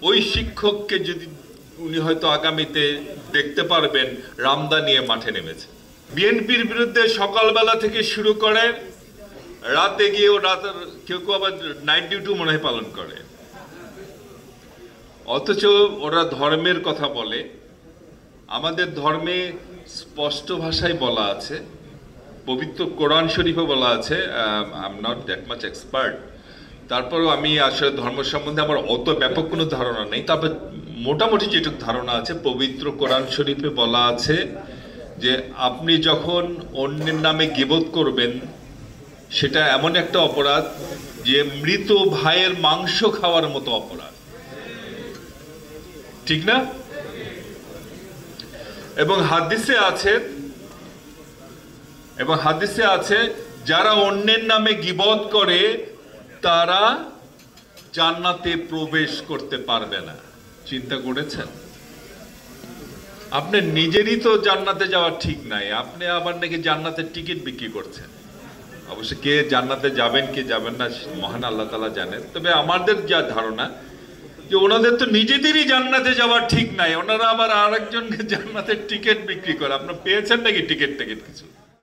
ওই শিক্ষককে যদি উনি হয়তো আগামীতে দেখতে পারবেন রামদা নিয়ে মাঠে নেমেছে। বিএনপির বিরুদ্ধে সকালবেলা থেকে শুরু করে রাতে গিয়েও রাতের কেউ কেউ আবার নাইট ডিউটি মনে হয় পালন করে, অথচ ওরা ধর্মের কথা বলে। আমাদের ধর্মে স্পষ্ট ভাষায় বলা আছে, পবিত্র কোরআন শরীফে বলা আছে, I am not that much expert, তারপরেও আমি আসলে ধর্ম সম্বন্ধে আমার অত ব্যাপক কোনো ধারণা নেই, তবে মোটামুটি যেটুকু ধারণা আছে, পবিত্র কোরআন শরীফে বলা আছে যে আপনি যখন অন্যের নামে গীবত করবেন সেটা এমন একটা অপরাধ যে মৃত ভাইয়ের মাংস খাওয়ার মতো অপরাধ, ঠিক না? এবং হাদিসে আছে যারা অন্যের নামে গীবত করে তারা জান্নাতে প্রবেশ করতে পারবে না। চিন্তা করেছেন? আপনি নিজেরই তো জান্নাতে যাওয়া ঠিক নাই, আপনি আবার নাকি জান্নাতের টিকিট বিক্রি করছেন। অবশ্য কে জান্নাতে যাবেন কে যাবেন না মহান আল্লাহ তাআলা জানেন, তবে আমাদের যা ধারণা যে ওনাদের তো নিজেদেরই জান্নাতে যাওয়া ঠিক নাই, ওনারা আবার আরেকজনকে জান্নাতের টিকিট বিক্রি করে। আপনারা পেয়েছেন নাকি টিকিট কিছু?